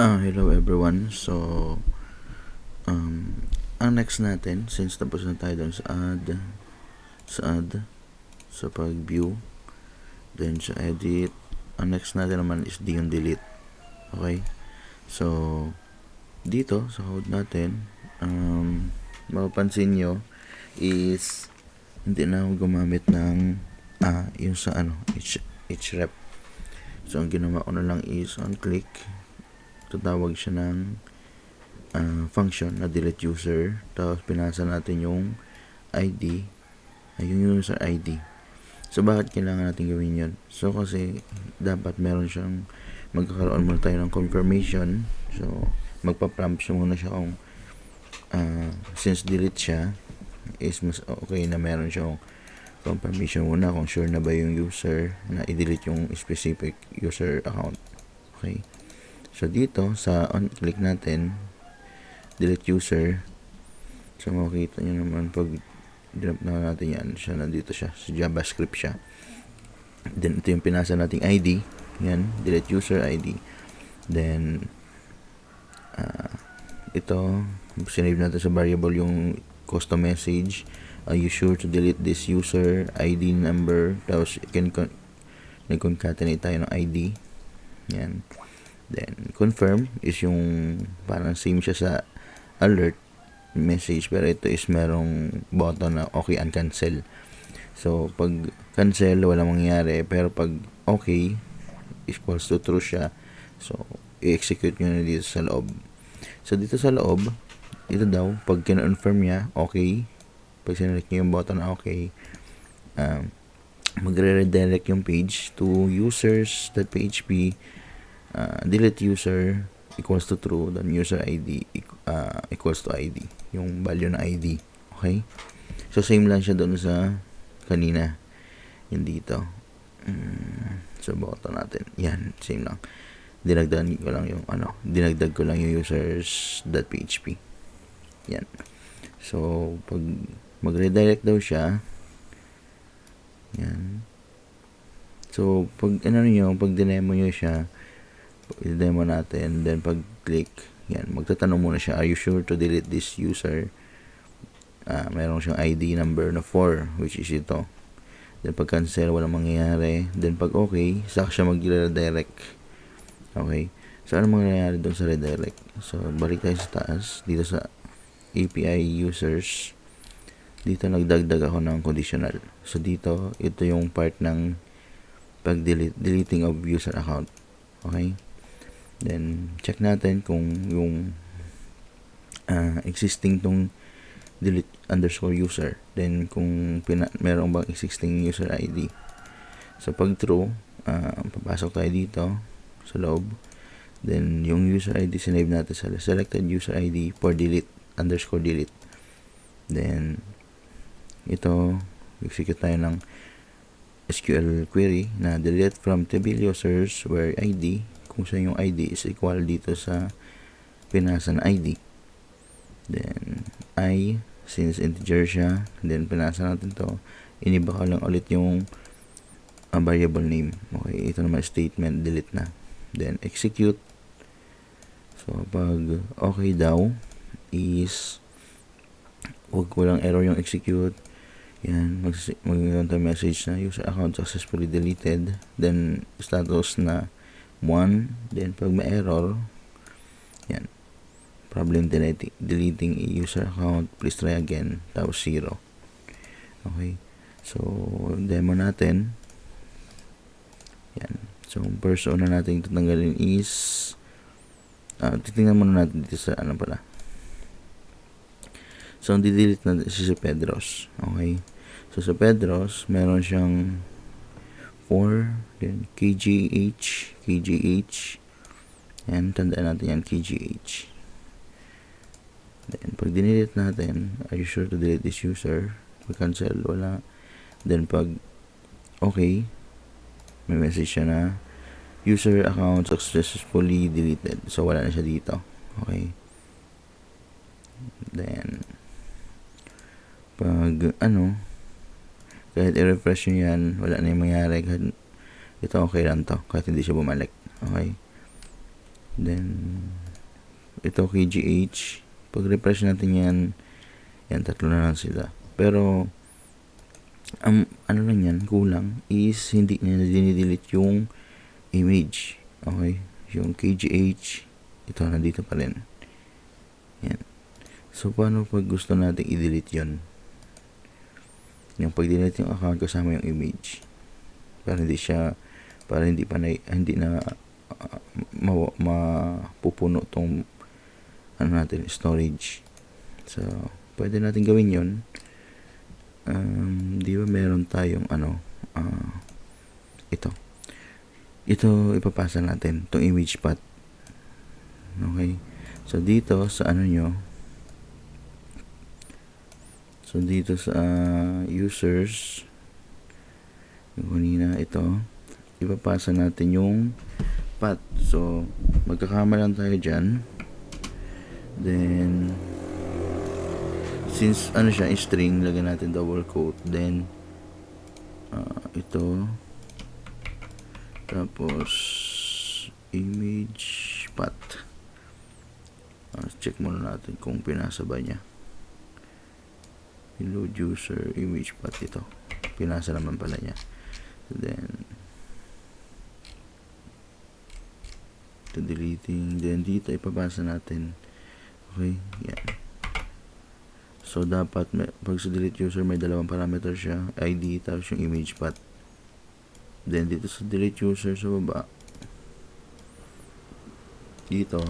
Hello everyone. So, ang next natin, since tapos na tayo dun sa pag-view, then sa edit, ang next natin naman is yung delete. Okay? So, dito sa code natin, mapapansin nyo is hindi na ako gumamit ng yung sa href. So, ang ginawa ko na lang is on click, tatawag siya ng function na delete user, tapos pinasa natin yung ID, yung user ID. So bakit kailangan natin gawin yun? So kasi dapat meron siyang magkakaroon muna tayo ng confirmation. So magpa-prompt siya muna siya kung since delete siya is mas okay na meron siyang confirmation muna kung sure na ba yung user na i-delete yung specific user account. Okay, so dito sa on click natin delete user, so makikita nyo naman pag drop na natin yan, siya nandito siya sa JavaScript siya. Then ito yung pinasa nating ID, yan, delete user ID. Then ito sinave natin sa variable yung custom message, are you sure to delete this user ID number, tapos nag-concatenate tayo ng ID, yan. Then confirm is yung parang same siya sa alert message, pero ito is merong button na okay and cancel. So pag cancel wala mangyayari, pero pag okay equals to true siya, so i-execute nyo na dito sa loob. So dito sa loob, ito daw pag kina-confirm niya okay, pag sinelect nyo yung button na okay, magre-redirect yung page to users.php, delete user equals to true, then user ID equals to ID, yung value na ID. Okay, so same lang siya doon sa kanina, yun dito. So button natin, yan, same lang. Dinagdag ko lang yung users.php, yan. So pag mag-redirect daw siya, yan. So pag pag dinemo nyo siya, i-demo natin, then pag click, yan, magtatanong muna siya, are you sure to delete this user? Meron siyang ID number na 4, which is ito. Then pag cancel, walang mangyayari. Then pag okay, saka siya mag-redirect. Okay, so ano mangyayari doon sa redirect? So balik tayo sa taas, dito sa API users, dito nagdagdag ako ng conditional. So dito, ito yung part ng deleting of user account. Okay, then check natin kung yung existing tong delete underscore user, then kung meron bang existing user ID. So pag true, papasok tayo dito sa loob, then yung user ID sinave natin sa selected user ID for delete underscore delete. Then ito, execute tayo ng SQL query na delete from table users where ID, kung saan yung ID is equal dito sa pinasa na ID. Then since integer siya, then pinasa natin to, iniba ko lang ulit yung variable name. Okay, ito naman statement, delete na. Then execute. So pag okay daw is huwag walang error yung execute. Yan, magiging message na user account successfully deleted, then status na 1, then pag may error, yan, problem deleting a user account, please try again, tapos 0. Okay, so demo natin, yan. So first una natin tatanggalin is titingnan muna natin dito sa so di-delete na si Pedros. Okay, so sa Pedros meron siyang 4, then KGH, yan, tandaan natin yan, KGH. Then pag dinelete natin, are you sure to delete this user? Pag cancel, wala. Then pag okay, may message siya na user account successfully deleted, so wala na siya dito. Okay, then pag kahit i-refresh nyo yan, wala na yung mangyari. Ito okay lang to, kahit hindi siya bumalik. Okay, then ito KGH. Pag refresh natin yan, tatlo na lang sila. Pero ano lang yan, kulang is hindi niya dinidelete yung image. Okay? Yung KGH, ito nandito pa rin. Yan. So, paano pag gusto natin i-delete yun? Yung pag-delete yung account kasama yung image. Para hindi na mapupuno tong natin storage. So, pwede natin gawin yun. Di ba meron tayong ito ipapasa natin itong image path. Okay, so dito sa dito sa users yung kanina, ito ipapasa natin yung path. So magkakamalan tayo dyan, then since siya string, lagyan natin double quote, then ito, tapos image path. Check muna natin kung pinasa ba niya. Load user image path, ito pinasa naman pala niya. Then to deleting, then dito ipapasa natin. Okay, yan. So, dapat pag sa delete user, may dalawang parameter siya, ID, tapos yung image path. Then, dito sa delete user sa baba, dito,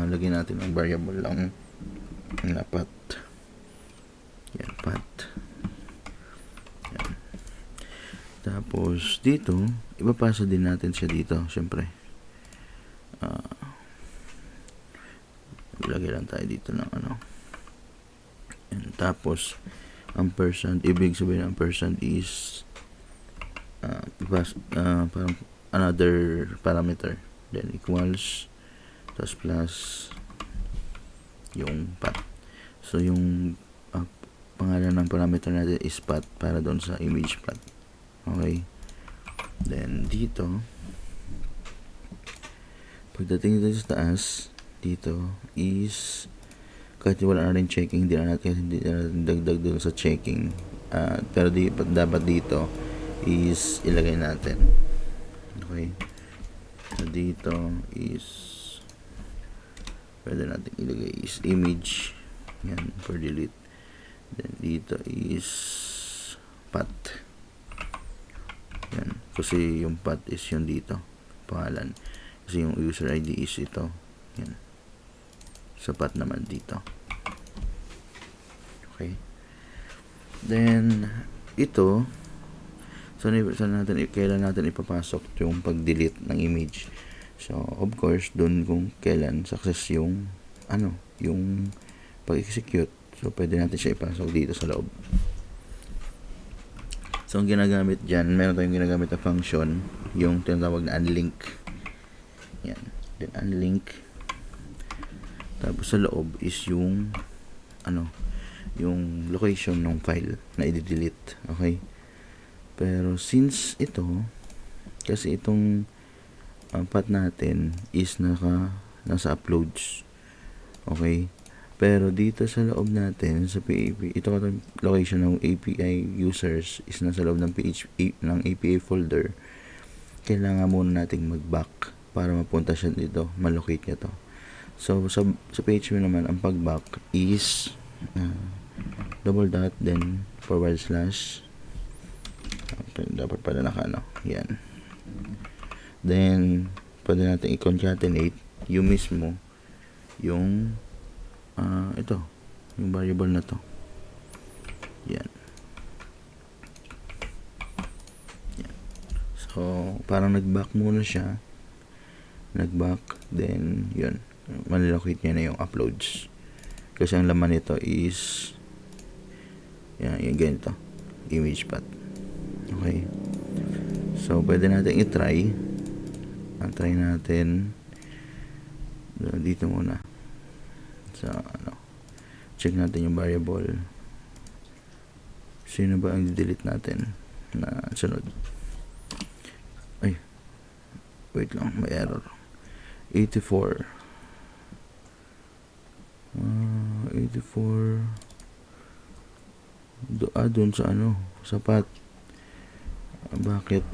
lagyan natin ang variable lang na path. Yan, path. Yan. Tapos, dito, ipapasa din natin siya dito, syempre. Lagyan lang tayo dito ng tapos ampersand, ibig sabihin ng ampersand is parang another parameter, then equals, tapos plus yung path. So yung pangalan ng parameter natin is path para doon sa image path. Okay, then dito pagdating dito sa taas, dito is kahit wala na rin checking, hindi na natin dagdag doon sa checking, pero dapat dito is ilagay natin. Okay, so dito is pwede natin ilagay is image, yan, for delete. Then dito is path, yan, kasi yung path is yung dito pangalan, kasi yung user ID is ito, yan, sa path naman dito. Okay, then ito, kailan natin ipapasok yung pag-delete ng image. So of course dun kung kailan success yung yung pag-execute, so pwede natin siya ipasok dito sa loob. So ang ginagamit dyan, meron tayong ginagamit na function, yung tinatawag na unlink. Yan, then unlink. Tapos sa loob is yung yung location ng file na i-delete. Okay, pero since kasi itong path natin is nasa uploads. Okay, pero dito sa loob natin sa PHP, ito yung location ng API users is nasa loob ng ng API folder. Kailangan muna nating mag-back para mapunta siya dito, malocate niya to. So sa PHP naman, ang pag-back is double dot, then forward slash, dapat pala yan. Then pwede natin i-concatenate yung mismo yung yung variable na to, yan. So parang nag-back muna siya, then yun, malilocate niya na yung uploads, kasi ang laman nito is yung ganito, image path. Okay, so pwede natin i-try. Try natin dito muna sa check natin yung variable, sino ba ang delete natin na sunod. Wait lang, may error. 84. 84. Doon sa ano, sapat. Bakit?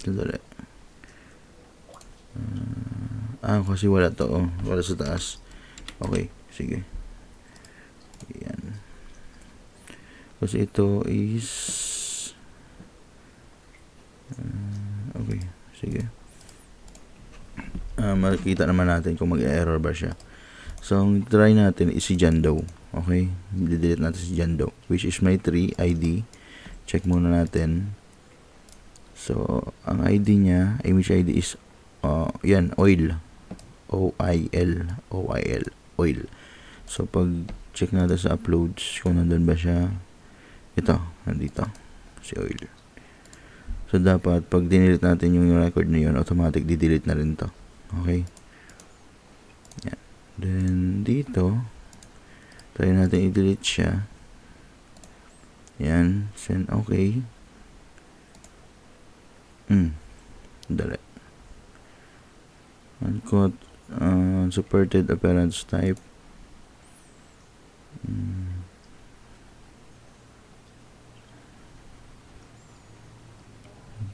Sandali. Kasi wala to. Wala sa taas. Okay, sige. Yan. Kasi ito is okay, sige. Makikita naman natin kung mag-error ba siya. So, ang try natin is si Jando. Okay? I-delete natin si Jando, which is my 3 ID. Check muna natin. So, ang ID niya, image ID is yan, oil. O-I-L. Oil. So, pag check natin sa uploads, kung nandun ba siya, ito, nandito, si oil. So, dapat, pag dinelete natin yung record na yun, automatic di-delete na rin to. Okay? Yan. Then, dito, try natin i-delete siya. Yan. Send okay. Dali. Uncaught, unsupported appearance type.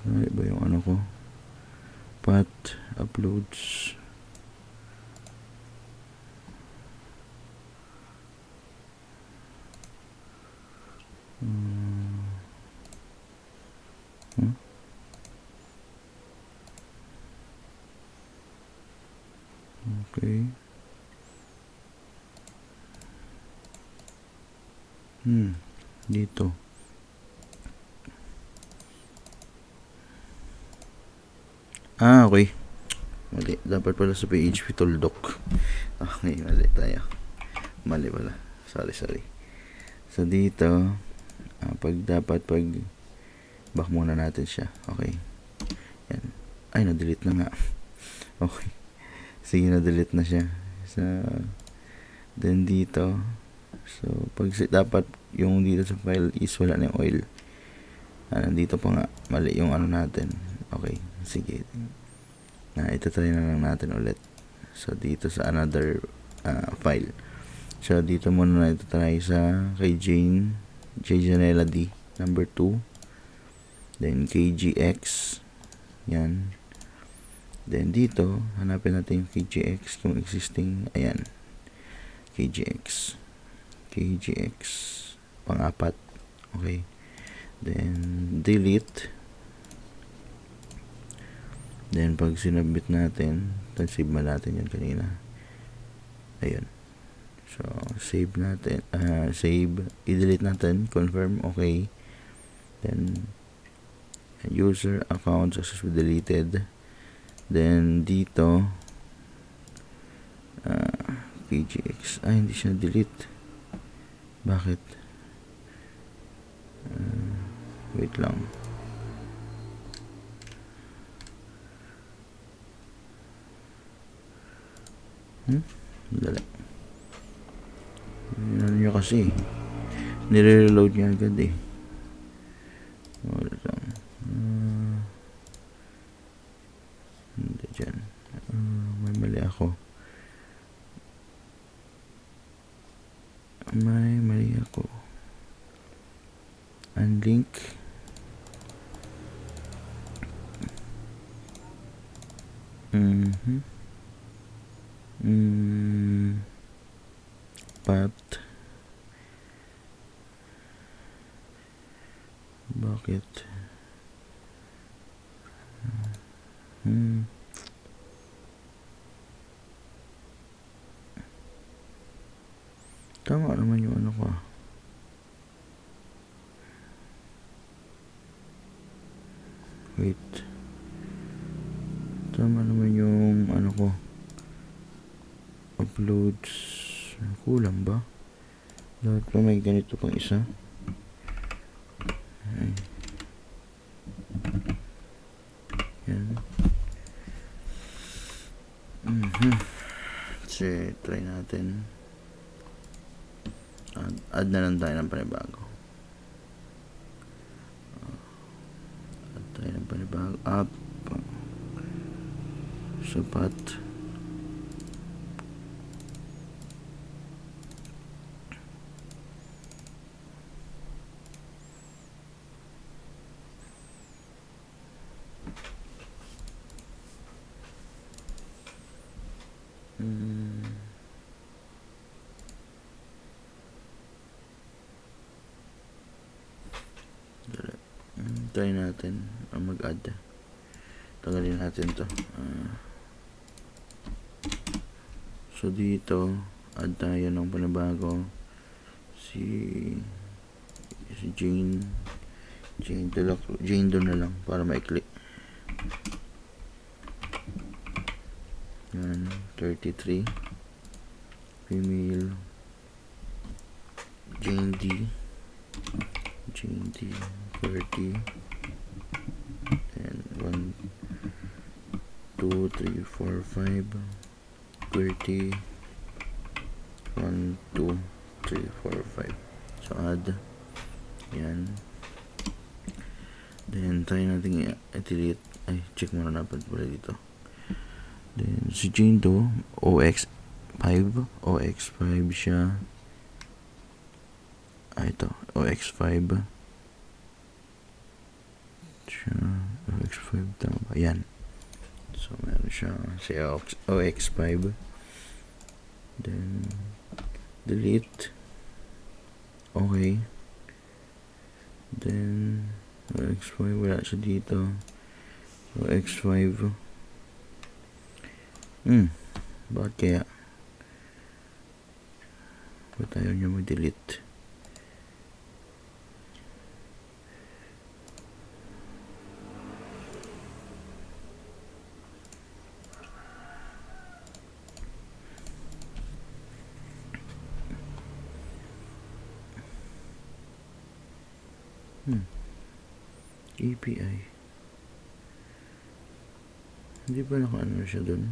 Ano ba yung ano ko? Path, uploads. Okay. Dito. Okay. Mali. Dapat pala sa PHP Tooldoc. Okay, mali tayo. Mali pala. Sorry. So, dito, pag back muna natin siya. Okay. Yan. Ay, na-delete na nga. Okay. Sige, na-delete na siya. So, then dito, so, dapat yung dito sa file is wala na yung oil. Nandito pa nga, mali yung ano natin. Okay, sige. Ito try na lang natin ulit. So, dito sa another file. So, dito muna na ito try sa kay Janela D, number 2. Then, KGX. Yan. Then, dito, hanapin natin yung KGX, yung existing, ayan. KGX, pang-apat. Okay. Then, delete. Then, pag sinabit natin, save mo natin yan kanina. Ayun. So, save natin. I-delete natin. Confirm. Okay. Then, user account successfully deleted. Then, dito, KGX. Hindi siya delete. Bakit? Wait lang. Dali. Ano nyo kasi? Nire-reload niya agad eh. Wala lang. Hindi dyan. May mali ako. Unlink. Path. Bakit? Tama naman yung ano ko. Wait. Tama naman yung ano ko. Uploads. Kulang ba? Dapat pa may ganito pang isa. Ay. Yan. Kasi try natin. Add na lang tayo ng panibago. Add tayo ng panibago. Up. sapat. Try natin mag-add. Tanggalin natin to. So dito add tayo ng panabago si Jane doon na lang para maikli. Yan, 33 female Jane D 30 and 1 2 3 4 5 30 1 2 3 4 5. So add yan, then try natin i-delete. Check muna natin pala dito. Then si Jane do OX5 siya. Ito OX5 siya, OX5 tama ba? Yan. So meron siya si OX5, then delete. Okay, then OX5 wala siya dito. OX5 bakit kaya ba't ayaw niya mag-delete? API hindi ba naka-ano siya dun?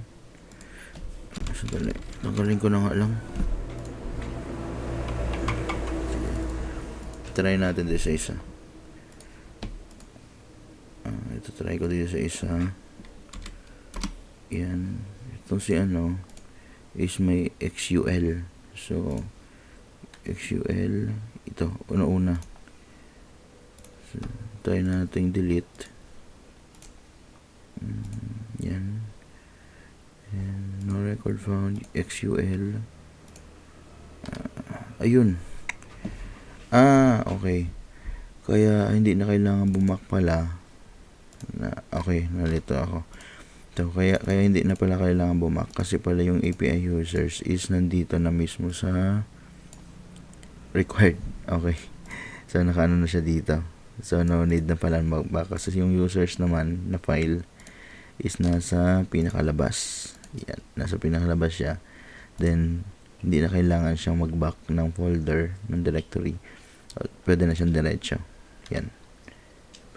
Sandali, tanggalin ko na nga lang. Sige, try natin dito sa isa. Ito try ko dito sa isa. Yan, ito si is may XUL. So XUL ito una. So, try natin delete. Yan. And no record found. XUL. Ayun. Okay. Kaya hindi na kailangan bumak pala. Okay, nalito ako. So, kaya hindi na pala kailangan bumak kasi pala yung API users is nandito na mismo sa required. Okay. So, nakaano na siya dito. So, no need na pala mag-back kasi yung users naman na file is nasa pinakalabas. Yan, nasa pinakalabas siya. Then, hindi na kailangan siyang mag-back ng folder, ng directory. Pwede na siyang diretso. Yan.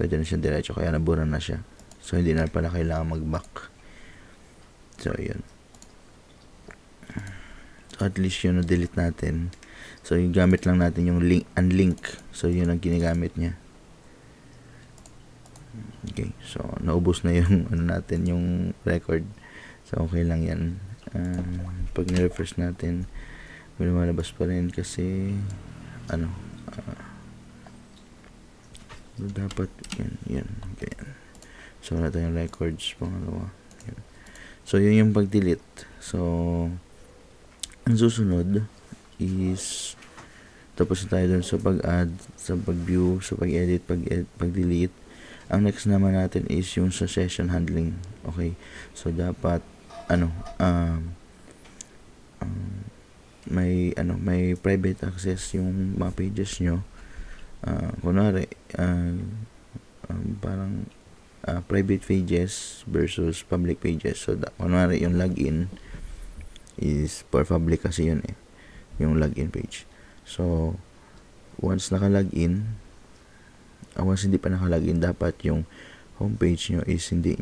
Pwede na siyang diretso, kaya nabura na siya. So, hindi na pala kailangan mag-back. So, yun. So, at least yun, na-delete natin. So, yung gamit lang natin yung unlink. So, yun ang ginagamit niya. Okay, so naubos na yung natin yung record. So okay lang yan. Pag ni-refresh natin, lumalabas pa rin kasi dapat yan. Okay. So wala tayong records pangalawa. Yan. So yun yung pag-delete. So ang susunod is tapos na tayo dun sa pag-add, sa pag-view, sa pag-edit, pag-delete. Ang next naman natin is yung sa session handling. Okay. So dapat may private access yung mga pages nyo. Kunwari parang private pages versus public pages. So kunwari yung login is for public kasi yun yung login page. So once naka-login, once hindi pa naka-login, dapat yung homepage nyo is hindi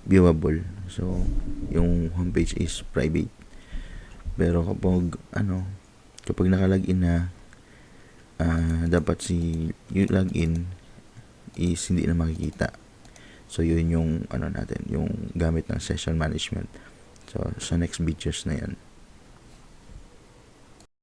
viewable. So yung homepage is private. Pero kapag naka-login na, dapat yung login is hindi na makikita. So, yun yung, ano natin, yung gamit ng session management. So, sa next videos na yan.